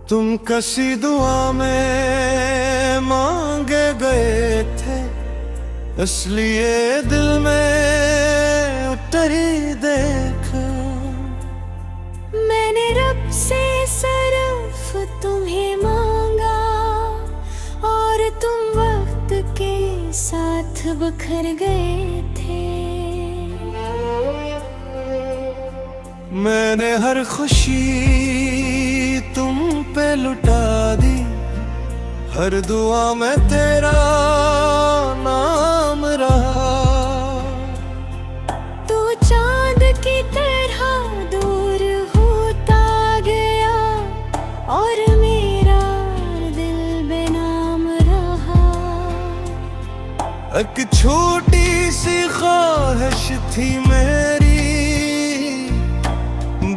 तुम कसी दुआ में मांगे गए थे, इसलिए दिल में उतरी देख। मैंने रब से सिर्फ तुम्हें मांगा और तुम वक्त के साथ बिखर गए थे। मैंने हर खुशी तुम पे लुटा दी, हर दुआ में तेरा नाम रहा। तू चांद की तरह दूर होता गया और मेरा दिल बेनाम रहा। एक छोटी सी ख्वाहिश थी मेरी,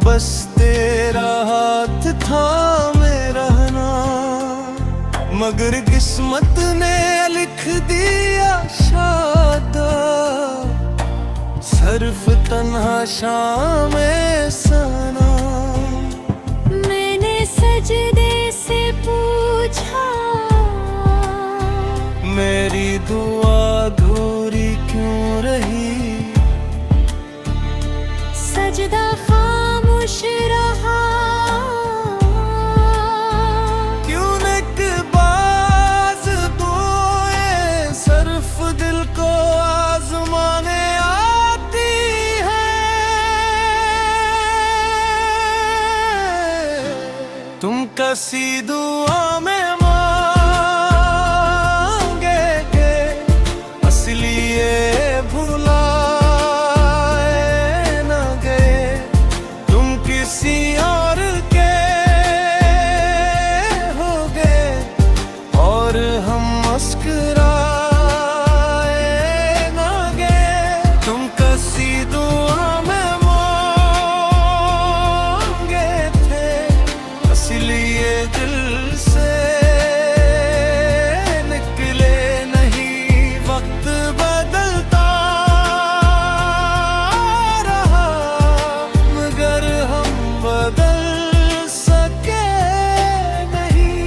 बस तेरा हाथ थामे रहना, मगर किस्मत ने लिख दिया शादा, सिर्फ तन्हा शाम सना। मैंने सजदे से पूछा, मेरी दुआ अधूरी क्यों रही? सजदा खामोश रहा। क्यों निकबाज दुआएं सिर्फ दिल को आजमाने आती है। तुम कसी दुआ में मांगे के असलिए भुलाए न गए। तुम किसी और के हो गए और हम मुस्कुराए न गए। तुम कसी दुआ में मांगे थे, इसलिए दिल से निकले नहीं। वक्त बदलता रहा मगर हम बदल सके नहीं।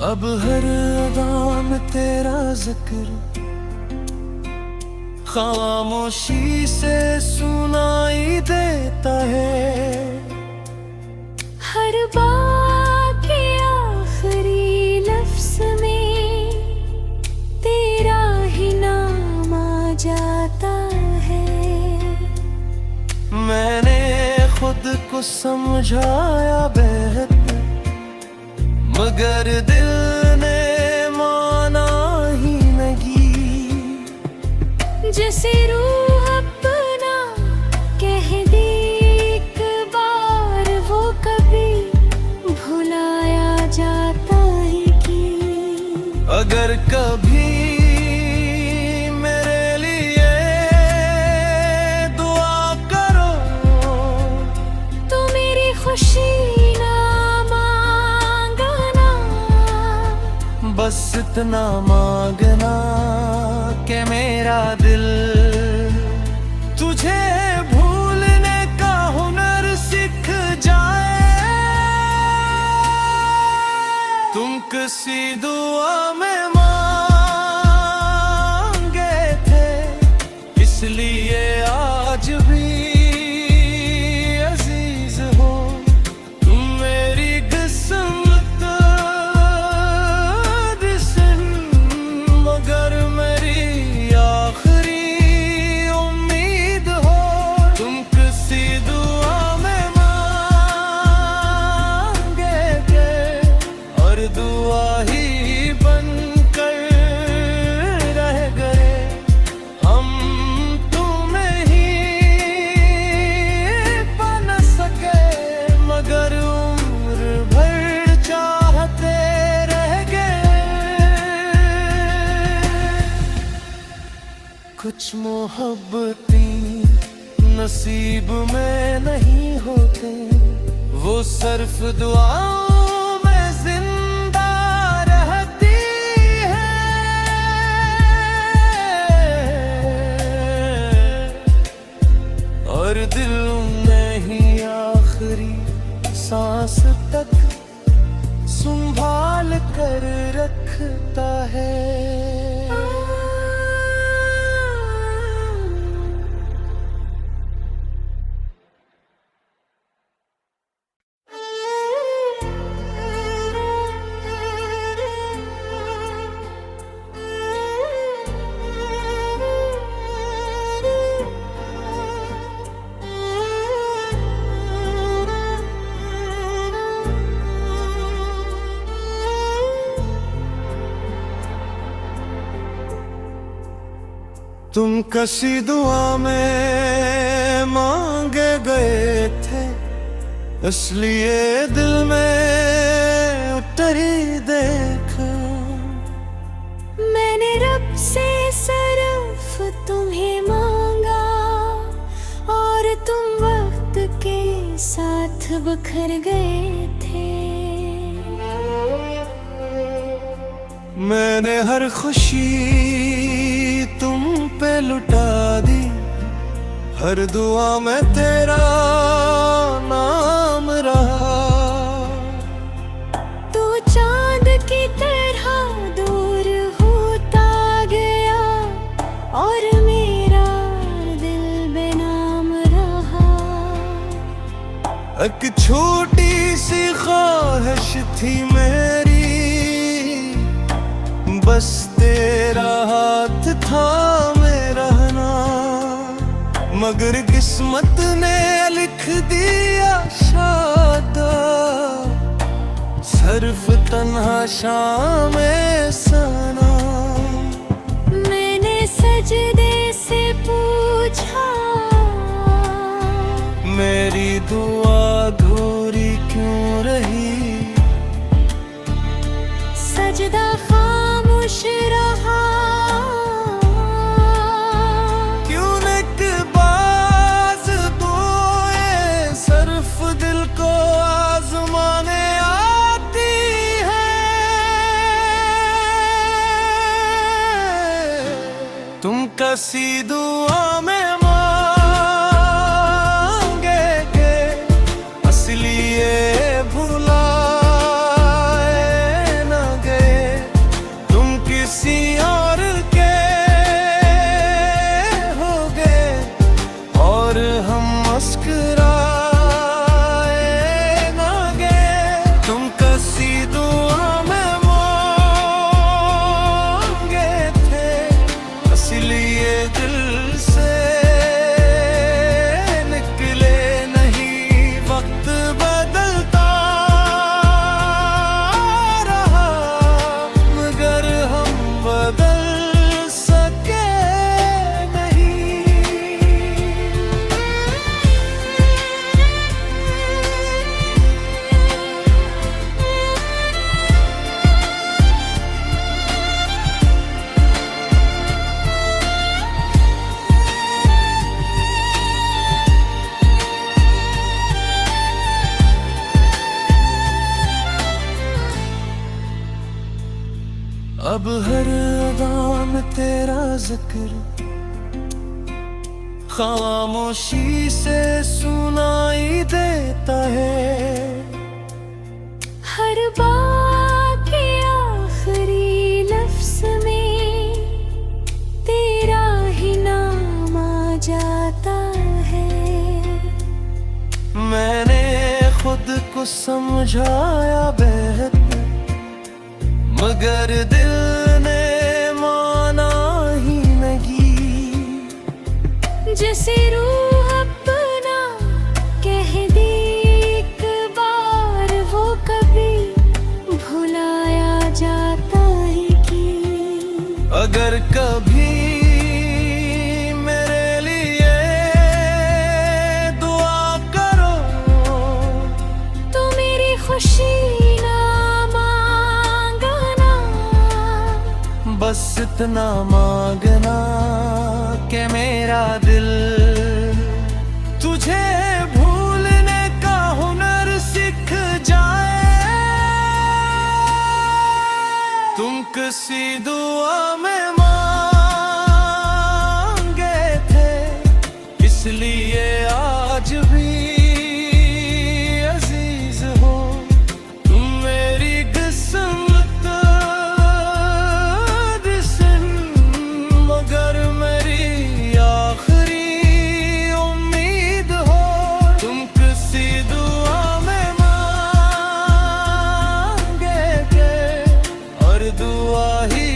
अब हर अदा में तेरा जिक्र खामोशी से सुनाई देता है। हर बात के आखिरी लफ्ज में तेरा ही नाम आ जाता है। मैंने खुद को समझाया बेहतर, मगर दिल ने माना ही नहीं। जैसे रूह अपना कह दी एक बार, वो कभी भुलाया जाता है कि अगर कभी मेरे लिए दुआ करो तो मेरी खुशी ना मांगना, बस इतना मांगना कि मेरा दिल तुझे भूलने का हुनर सीख जाए। तुम किसी दुआ में मांगे थे, इसलिए आज भी अजीज हो। तुम मेरी किस्मत दिसन, मगर मेरी आखिरी उम्मीद हो। तुम किसी दुआ में मांगे थे और दुआ ही बन कुछ मोहब्बतें नसीब में नहीं होते, वो सिर्फ दुआओं में जिंदा रहती है, और दिल में ही आखिरी सांस तक संभाल कर रखता है। तुम कसी दुआ में मांगे गए थे, इसलिए दिल में उतरी देख। मैंने रब से सिर्फ तुम्हें मांगा, और तुम वक्त के साथ बिखर गए थे। मैंने हर खुशी तुम पे लुटा दी, हर दुआ में तेरा नाम रहा। तू चांद की तरह दूर होता गया, और मेरा दिल बेनाम रहा। एक छोटी सी ख्वाहिश थी मेरी, बस तेरा हाथ थामे रहना, मगर किस्मत ने लिख दिया शादा, सिर्फ तन्हा शाम सना। मैंने सजदे से पूछा, मेरी दुआ अधूरी क्यों रही? सजदा खामोश रहा। क्यों एक बाज दुआएं सिर्फ दिल को आजमाने आती है। तुम कसी दुआ में मांगेगे, असलिए भुला किसी और के हो गए, और हम मुस्कुराए ना गए। तुम कसी दुआ में मांगे थे, इसलिए दिल से निकले नहीं। वक्त बदलता रहा, मगर हम बदल सके नहीं। अब हर अदा में तेरा जिक्र खामोशी से सुनाई देता है। हर बात के आखिरी लफ्ज में तेरा ही नाम आ जाता है। मैंने खुद को समझाया बेहतर, मगर दिल ने माना ही नहीं। जैसे रूह अपना कह दे एक बार, वो कभी भुलाया जाता है कि अगर कभी मेरे लिए दुआ करो, तो मेरी खुशी बस इतना मांगना कि किसी दुआ में मांगे थे, इसलिए आज भी अजीज हो तुम मेरी किस्मत दिसन, मगर मेरी आखिरी उम्मीद हो। तुम किसी दुआ में मांगे थे और दुआ ही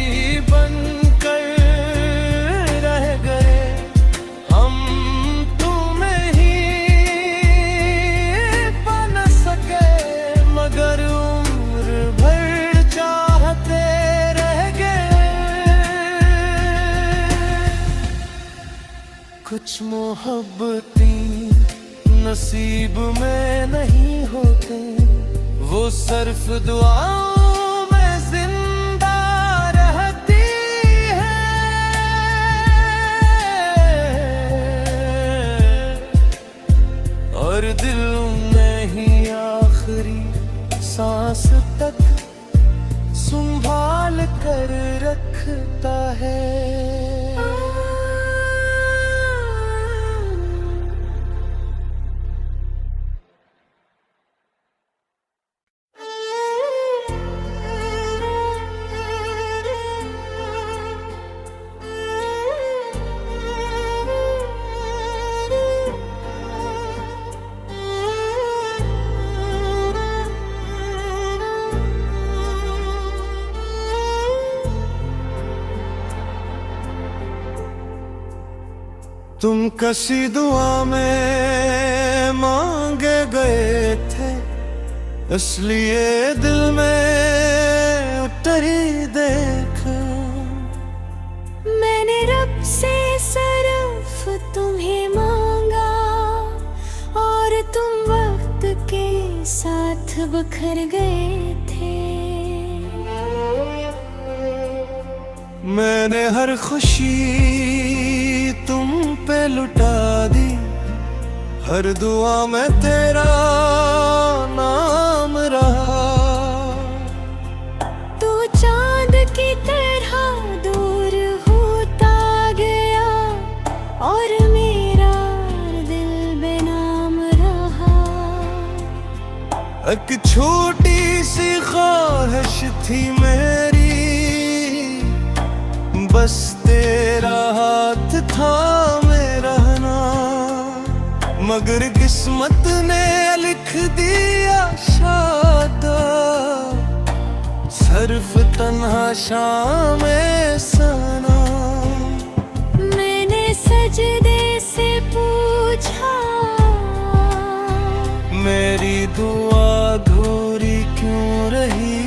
बनकर रह गए। हम तुम्हें ही पा न सके, मगर उम्र भर चाहते रह गए। कुछ मोहब्बतें नसीब में नहीं होते, वो सिर्फ दुआओं में जिंदा रहती है। और दिल में ही आखिरी सांस तक संभाल कर रखता है। तुम किसी दुआ में मांगे गए थे, इसलिए दिल में उतरी देख। मैंने रब से सिर्फ तुम्हें मांगा और तुम वक्त के साथ बिखर गए थे। मैंने हर खुशी तुम पे लुटा दी, हर दुआ में तेरा नाम रहा। तू चांद की तरह दूर होता गया और मेरा दिल बेनाम रहा। एक छोटी सी ख्वाहिश थी मेरी, बस तेरा हाथ थामे रहना, मगर किस्मत ने लिख दिया शादा सिर्फ तन्हा शाम सना। मैंने सजदे से पूछा, मेरी दुआ अधूरी क्यों रही।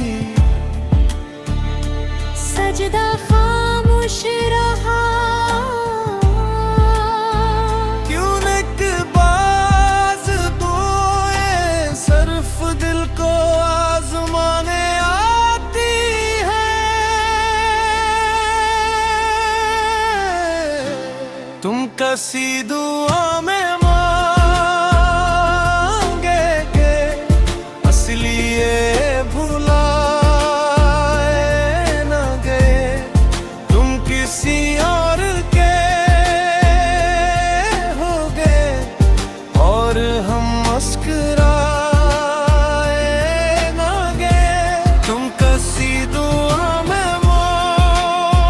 सजदा खामोश रहा, क्यों निकबाज बोए सिर्फ दिल को आजमाने आती है। तुम किसी दुआ में मांगे के, इसलिए भुलाए न गए। तुम किसी और के हो गए और हम मुस्कुराए न गए। तुम किसी दुआ में मांगे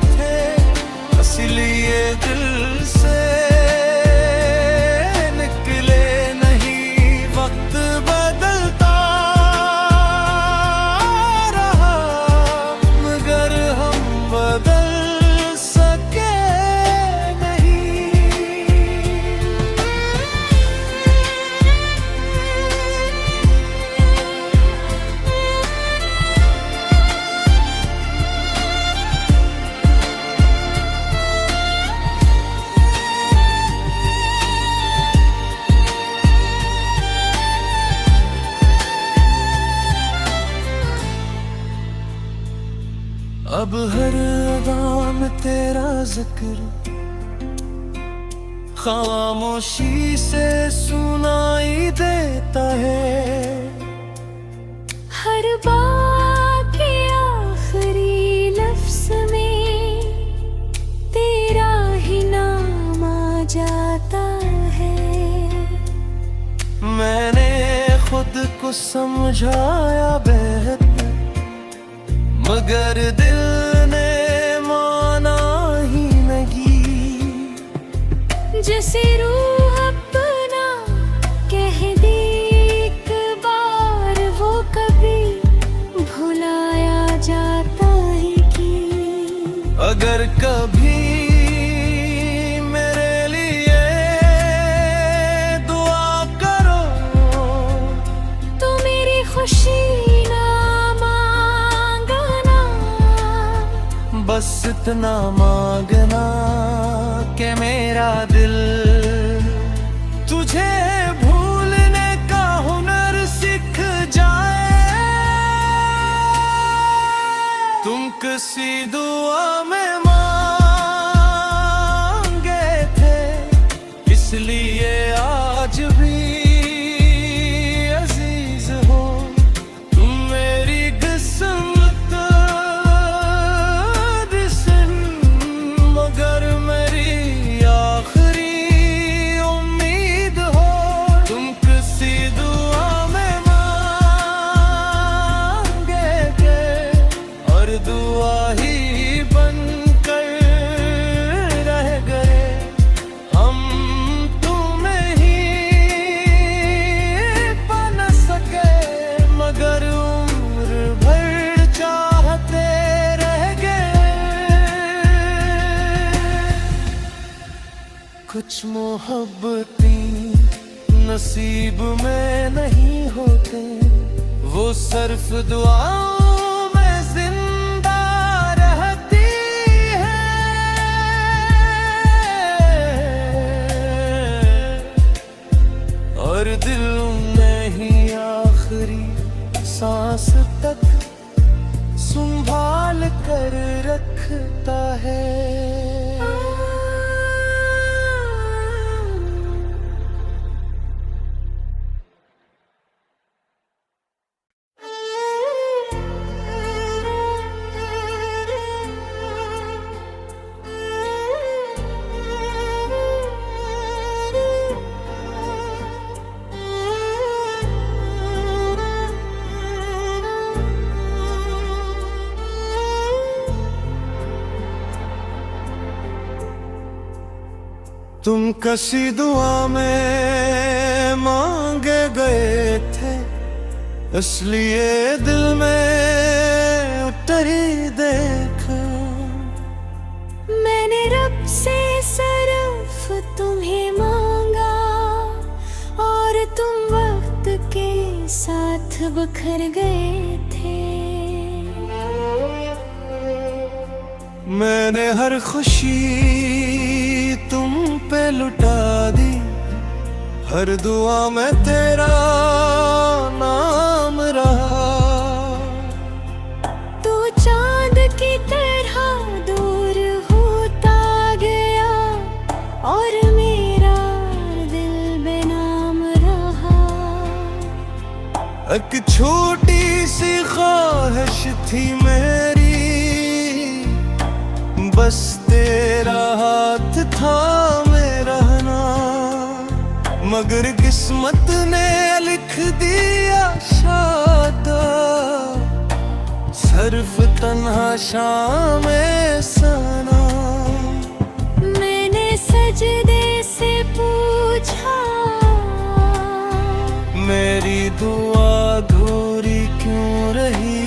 थे, इसलिए दिल से निकले नहीं। वक्त बदलता रहा, मगर हम बदल सके नहीं। अब हर अदा में तेरा जिक्र खामोशी से सुनाई देता है। हर बात की समझाया बेहतर, मगर दिल ने माना ही नहीं। जैसे रूह अपना कह दी एक बार, वो कभी भुलाया जाता है कि अगर कभी मेरे लिए दुआ करो तो मेरी खुशी ना मांगना, बस इतना मांगना कि मेरा दिल तुझे भूलने का हुनर सीख जाए। तुम किसी दुआ में मांगे थे, इसलिए आज भी अजीज हो। तुम मेरी किस्मत दिसन, मगर मेरी आखिरी उम्मीद हो। तुम किसी दुआ में मांगे थे और दुआ ही बनकर रह गए। हम तुम्हें ही पा न सके, मगर उम्र भर चाहते रह गए। कुछ मोहब्बतें नसीब में नहीं होते, वो सिर्फ दुआओं में जिंदा रहती है। और दिल में ही आखिरी सांस तक संभाल कर रखता है। तुम किसी दुआ में मांगे गए थे, इसलिए दिल में उतरी देख। मैंने रब से सिर्फ तुम्हें मांगा, और तुम वक्त के साथ बिखर गए थे। मैंने हर खुशी तुम पे लुटा दी, हर दुआ में तेरा नाम रहा। तो चांद की तरह दूर होता गया, और मेरा दिल बेनाम रहा। एक छोटी सी ख्वाहिश थी मेरी, बस तेरा हाथ थामे रहना, मगर किस्मत ने लिख दिया शादा, सिर्फ तन्हा शाम सना। मैंने सजदे से पूछा, मेरी दुआ अधूरी क्यों रही।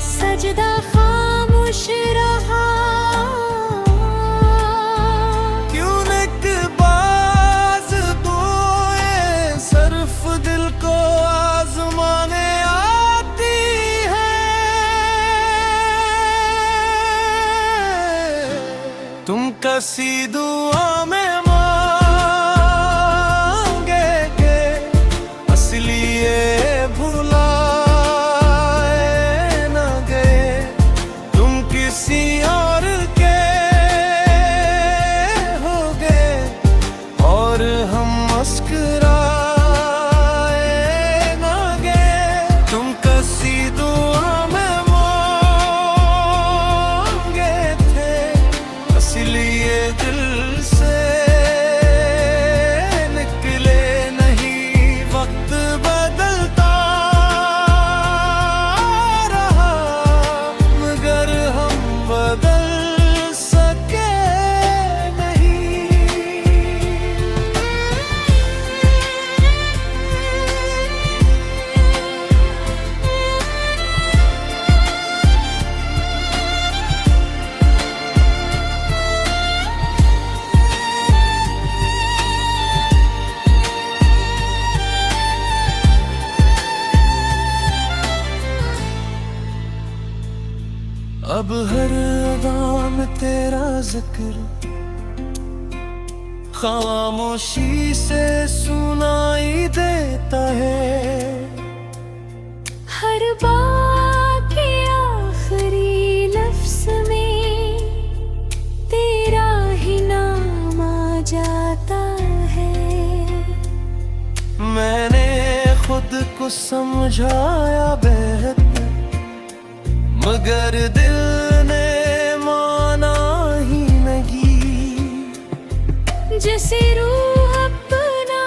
सजदा खामोश रहा, क्यों निकबाज दुआएं सिर्फ दिल को आजमाने आती है। तुम किसी दुआ में मांगे के, इसलिए भुलाए न गए। तुम किसी और के हो गए, और हम मुस्कुराए न गए। तुम किसी दुआ में मांगे थे, इसलिए दिल से निकले नहीं वक्त में तेरा जिक्र खामोशी से सुनाई देता है। हर बात के आखिरी लफ्ज में तेरा ही नाम आ जाता है। मैंने खुद को समझाया बेहतर, मगर दिल ने माना ही नहीं। जैसे रूह अपना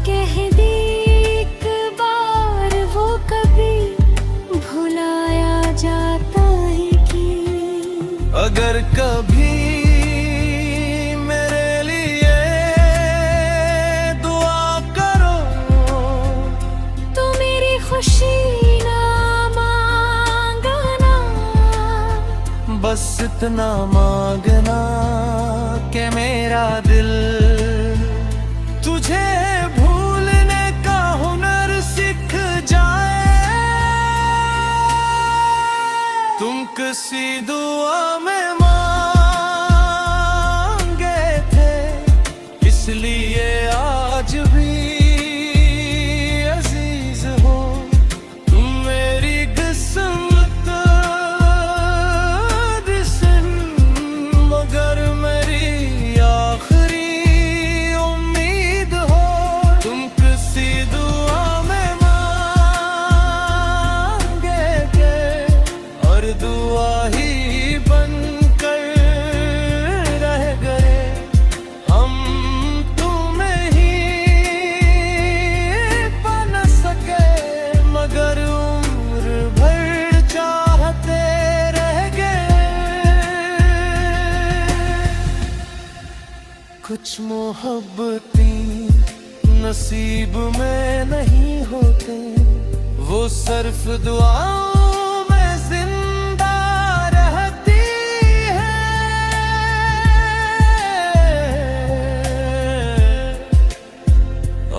कह दी एक बार, वो कभी भुलाया जाता है कि अगर कभी मेरे लिए दुआ करो तो मेरी खुशी ना मांगना, बस इतना मांगना कि मेरा दिल तुझे भूलने का हुनर सीख जाए। तुम किसी दुआ में मांगे थे, इसलिए आज भी अजीज हो। तुम मेरी किस्मत दिसन, मगर मेरी आखिरी उम्मीद हो। तुम किसी दुआ में मांगे थे और दुआ ही बनकर रह गए। हम तुम्हें ही पा न सके, मगर उम्र भर चाहते रह गए। कुछ मोहब्बतें नसीब में नहीं होते, वो सिर्फ दुआओं में जिंदा रहती है।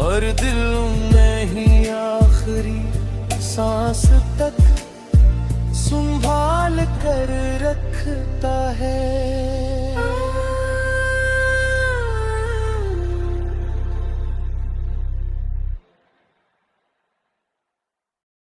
और दिल में ही आखिरी सांस तक संभाल कर रखता है।